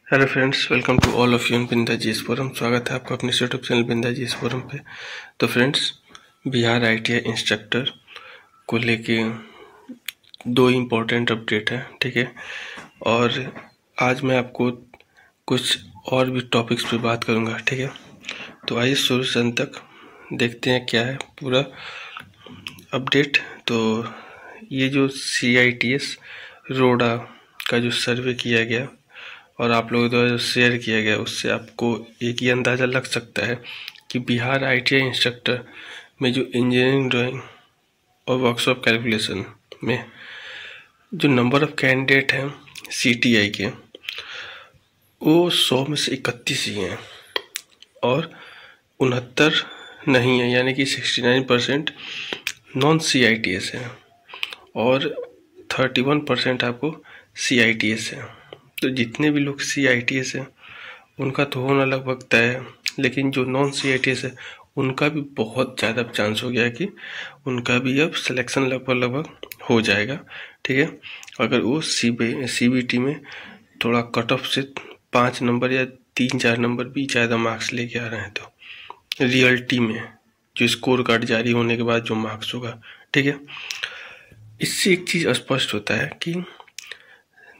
Hello friends, welcome to all of you in Binda GS forum. स्वागत है आपका अपने YouTube channel Binda GS forum पे। तो फ्रेंड्स, बिहार आईटीआई इंस्ट्रक्टर को लेके दो इम्पोर्टेंट अपडेट है, ठीक है। और आज मैं आपको कुछ और भी टॉपिक्स पे बात करूंगा, ठीक है। तो आइए शुरू से अंत तक देखते हैं क्या है पूरा अपडेट। तो ये जो CITS रोडा का जो सर्वे किया गया और आप लोगों द्वारा जो शेयर किया गया, उससे आपको एक ही अंदाज़ा लग सकता है कि बिहार आईटीआई इंस्ट्रक्टर में जो इंजीनियरिंग ड्राइंग और वर्कशॉप कैलकुलेशन में जो नंबर ऑफ कैंडिडेट हैं CTI के, वो 100 में से 31 ही हैं और 69 नहीं है, यानी कि 69% नॉन CITS है और 31% आपको CITS है। तो जितने भी लोग CITS हैं उनका तो होना लगभग तय है, लेकिन जो नॉन CITS है उनका भी बहुत ज़्यादा चांस हो गया कि उनका भी अब सिलेक्शन लगभग हो जाएगा, ठीक है। अगर वो CBT में थोड़ा कट ऑफ से 5 नंबर या 3-4 नंबर भी ज़्यादा मार्क्स लेके आ रहे हैं तो रियलिटी में जो स्कोर कार्ड जारी होने के बाद जो मार्क्स होगा, ठीक है, इससे एक चीज़ स्पष्ट होता है कि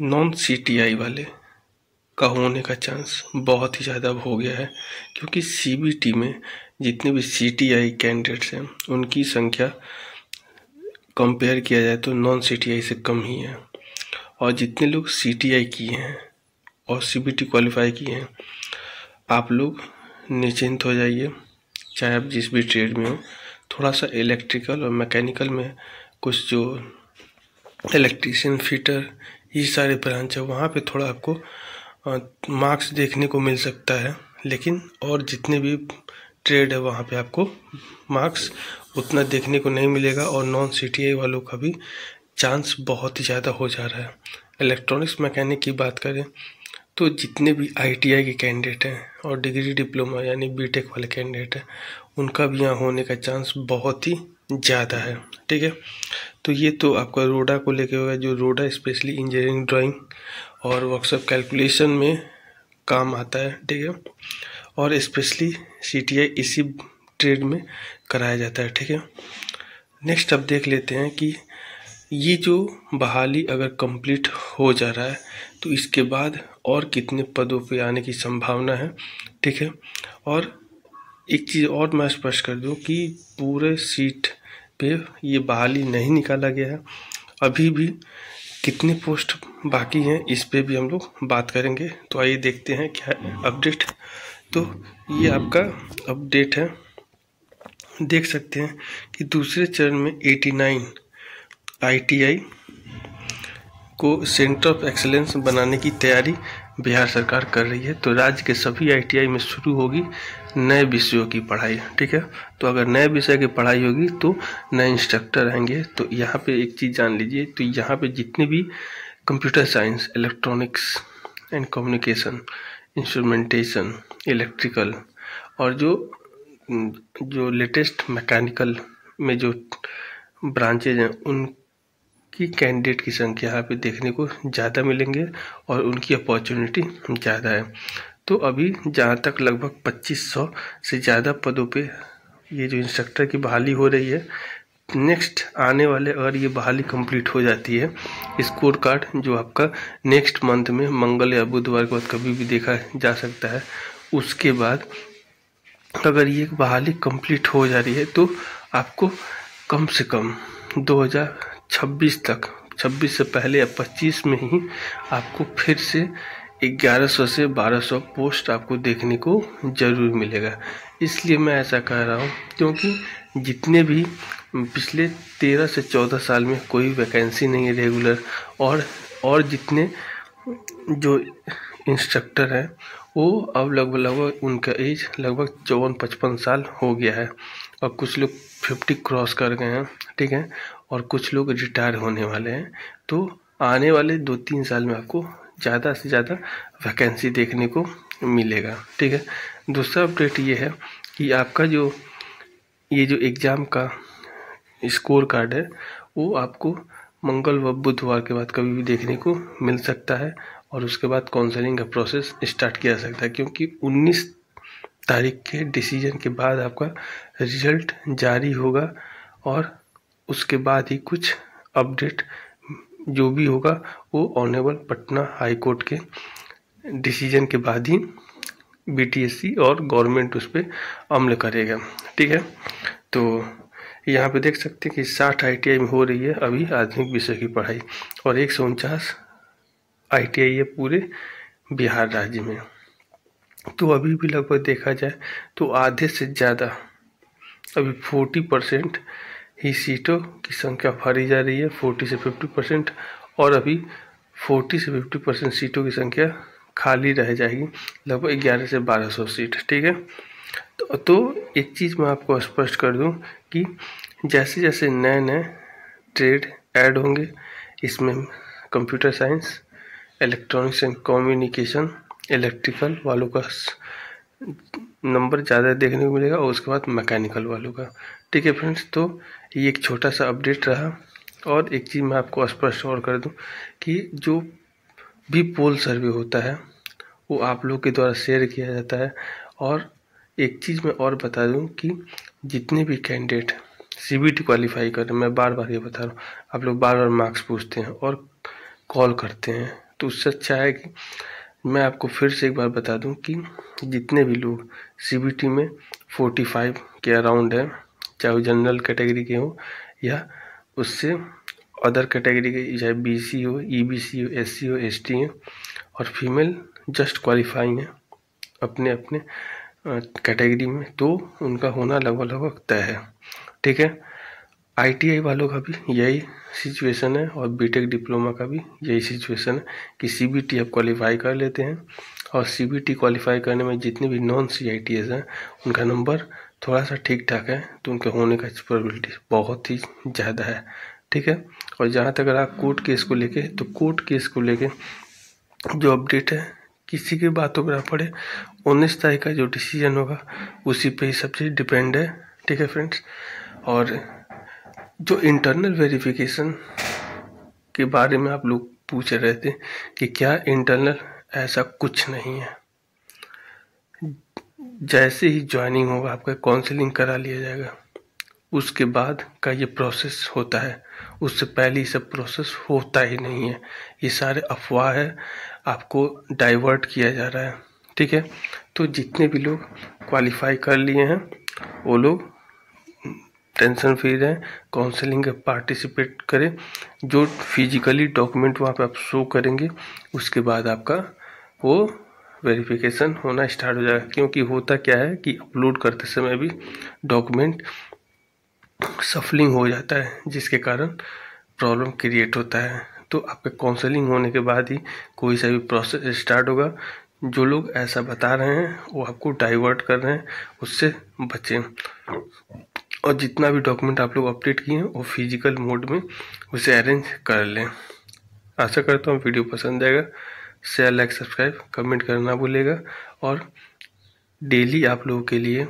नॉन CTI वाले का होने का चांस बहुत ही ज़्यादा हो गया है, क्योंकि CBT में जितने भी CTI कैंडिडेट्स हैं उनकी संख्या कंपेयर किया जाए तो नॉन CTI से कम ही है। और जितने लोग CTI किए हैं और CBT क्वालिफाई किए हैं, आप लोग निश्चिंत हो जाइए, चाहे आप जिस भी ट्रेड में हो। थोड़ा सा इलेक्ट्रिकल और मैकेनिकल में कुछ जो इलेक्ट्रीशियन, फिटर, ये सारे ब्रांच है, वहाँ पे थोड़ा आपको मार्क्स देखने को मिल सकता है, लेकिन और जितने भी ट्रेड है वहाँ पे आपको मार्क्स उतना देखने को नहीं मिलेगा और नॉन CTI वालों का भी चांस बहुत ही ज़्यादा हो जा रहा है। इलेक्ट्रॉनिक्स मैकेनिक की बात करें तो जितने भी ITI के कैंडिडेट हैं और डिग्री डिप्लोमा यानी BTech वाले कैंडिडेट हैं, उनका भी यहाँ होने का चांस बहुत ही ज़्यादा है, ठीक है। तो ये तो आपका रोडा को लेके होगा, जो रोडा स्पेशली इंजीनियरिंग ड्राइंग और वर्कशॉप कैलकुलेशन में काम आता है, ठीक है। और स्पेशली CTI इसी ट्रेड में कराया जाता है, ठीक है। नेक्स्ट अब देख लेते हैं कि ये जो बहाली अगर कंप्लीट हो जा रहा है तो इसके बाद और कितने पदों पे आने की संभावना है, ठीक है। और एक चीज़ और मैं स्पष्ट कर दूं कि पूरे सीट पे ये बहाली नहीं निकाला गया है, अभी भी कितने पोस्ट बाकी हैं इस पे भी हम लोग बात करेंगे। तो आइए देखते हैं क्या अपडेट। तो ये आपका अपडेट है, देख सकते हैं कि दूसरे चरण में 89 ITI को सेंटर ऑफ एक्सीलेंस बनाने की तैयारी बिहार सरकार कर रही है। तो राज्य के सभी ITI में शुरू होगी नए विषयों की पढ़ाई, ठीक है। तो अगर नए विषय की पढ़ाई होगी तो नए इंस्ट्रक्टर आएंगे। तो यहाँ पे एक चीज़ जान लीजिए, तो यहाँ पे जितने भी computer science, electronics and communication, instrumentation, electrical और जो लेटेस्ट मैकेनिकल में जो ब्रांचेज हैं उनकी कैंडिडेट की संख्या यहाँ पे देखने को ज़्यादा मिलेंगे और उनकी अपॉर्चुनिटी ज़्यादा है। तो अभी जहाँ तक लगभग 2500 से ज़्यादा पदों पे ये जो इंस्ट्रक्टर की बहाली हो रही है, नेक्स्ट आने वाले अगर ये बहाली कंप्लीट हो जाती है, स्कोर कार्ड जो आपका नेक्स्ट मंथ में मंगल या बुधवार के बाद कभी भी देखा जा सकता है, उसके बाद अगर ये बहाली कंप्लीट हो जा रही है तो आपको कम से कम 2026 तक, 26 से पहले या 25 में ही आपको फिर से 1100 से 1200 पोस्ट आपको देखने को जरूर मिलेगा। इसलिए मैं ऐसा कह रहा हूँ क्योंकि जितने भी पिछले 13 से 14 साल में कोई वैकेंसी नहीं है रेगुलर, और जितने जो इंस्ट्रक्टर हैं वो अब लगभग उनका एज लगभग 54-55 साल हो गया है और कुछ लोग 50 क्रॉस कर गए हैं, ठीक है। और कुछ लोग रिटायर होने वाले हैं। तो आने वाले 2-3 साल में आपको ज़्यादा से ज़्यादा वैकेंसी देखने को मिलेगा, ठीक है। दूसरा अपडेट ये है कि आपका ये जो एग्ज़ाम का स्कोर कार्ड है वो आपको मंगल व बुधवार के बाद कभी भी देखने को मिल सकता है और उसके बाद काउंसलिंग का प्रोसेस स्टार्ट किया जा सकता है, क्योंकि 19 तारीख के डिसीजन के बाद आपका रिजल्ट जारी होगा और उसके बाद ही कुछ अपडेट जो भी होगा वो ऑनरेबल पटना हाई कोर्ट के डिसीजन के बाद ही बीटीएससी और गवर्नमेंट उस पर अमल करेगा। ठीक है, तो यहाँ पे देख सकते हैं कि 60 ITI में हो रही है अभी आधुनिक विषय की पढ़ाई और 149 ITI है पूरे बिहार राज्य में। तो अभी भी लगभग देखा जाए तो आधे से ज़्यादा अभी 40% ही सीटों की संख्या भरी जा रही है, 40 से 50%, और अभी 40 से 50% सीटों की संख्या खाली रह जाएगी, लगभग 1100 से 1200 सीट। ठीक है, तो एक चीज़ मैं आपको स्पष्ट कर दूं कि जैसे जैसे नए नए ट्रेड ऐड होंगे इसमें computer science, electronics and communication, electrical वालों का नंबर ज़्यादा देखने को मिलेगा और उसके बाद मैकेनिकल वालों का। ठीक है फ्रेंड्स, तो ये एक छोटा सा अपडेट रहा। और एक चीज़ मैं आपको स्पष्ट और कर दूं कि जो भी पोल सर्वे होता है वो आप लोग के द्वारा शेयर किया जाता है। और एक चीज़ मैं और बता दूं कि जितने भी कैंडिडेट CBT क्वालिफाई कर रहे हैं, मैं बार बार ये बता रहा हूँ, आप लोग बार बार मार्क्स पूछते हैं और कॉल करते हैं, तो उससे अच्छा है कि मैं आपको फिर से एक बार बता दूं कि जितने भी लोग CBT में 45 के अराउंड है, चाहे वो जनरल कैटेगरी के हो या उससे अदर कैटेगरी के, चाहे BC हो, EBC हो, SC हो, ST हो, और फीमेल जस्ट क्वालिफाइंग है अपने अपने कैटेगरी में, तो उनका होना लगभग तय है। ठीक है, ITI वालों का भी यही सिचुएशन है और BTech डिप्लोमा का भी यही सिचुएशन है कि CBT आप क्वालिफाई कर लेते हैं और CBT क्वालिफाई करने में जितने भी नॉन CITS हैं उनका नंबर थोड़ा सा ठीक ठाक है, तो उनके होने का प्रोबेबिलिटी बहुत ही ज़्यादा है। ठीक है, और जहाँ तक अगर आप कोर्ट केस को लेके, तो कोर्ट केस को लेके जो अपडेट है किसी की बातों पर ना पड़े, 19 तारीख का जो डिसीजन होगा उसी पे ही सब चीज़ डिपेंड है। ठीक है फ्रेंड्स, और जो इंटरनल वेरिफिकेशन के बारे में आप लोग पूछ रहे थे कि क्या इंटरनल, ऐसा कुछ नहीं है। जैसे ही ज्वाइनिंग होगा आपका काउंसलिंग करा लिया जाएगा, उसके बाद का ये प्रोसेस होता है, उससे पहले ये सब प्रोसेस होता ही नहीं है। ये सारे अफवाह है, आपको डाइवर्ट किया जा रहा है। ठीक है, तो जितने भी लोग क्वालिफाई कर लिए हैं वो लोग टेंशन फ्री रहें, काउंसलिंग में पार्टिसिपेट करें। जो फिजिकली डॉक्यूमेंट वहाँ पे आप शो करेंगे उसके बाद आपका वो वेरिफिकेशन होना स्टार्ट हो जाएगा। क्योंकि होता क्या है कि अपलोड करते समय भी डॉक्यूमेंट सफलिंग हो जाता है, जिसके कारण प्रॉब्लम क्रिएट होता है। तो आपके काउंसलिंग होने के बाद ही कोई सा भी प्रोसेस स्टार्ट होगा। जो लोग ऐसा बता रहे हैं वो आपको डाइवर्ट कर रहे हैं, उससे बचें। और जितना भी डॉक्यूमेंट आप लोग अपडेट किए हैं वो फिजिकल मोड में उसे अरेंज कर लें। आशा करता हूँ वीडियो पसंद आएगा। शेयर, लाइक, सब्सक्राइब, कमेंट करना भूलेगा। और डेली आप लोगों के लिए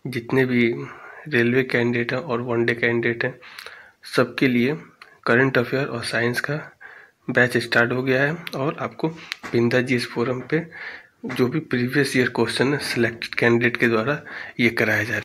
जितने भी रेलवे कैंडिडेट हैं और वनडे कैंडिडेट हैं सबके लिए करंट अफेयर और साइंस का बैच स्टार्ट हो गया है। और आपको बिंदा जीएस फोरम पे जो भी प्रीवियस ईयर क्वेश्चन है सिलेक्टेड कैंडिडेट के द्वारा ये कराया जाए।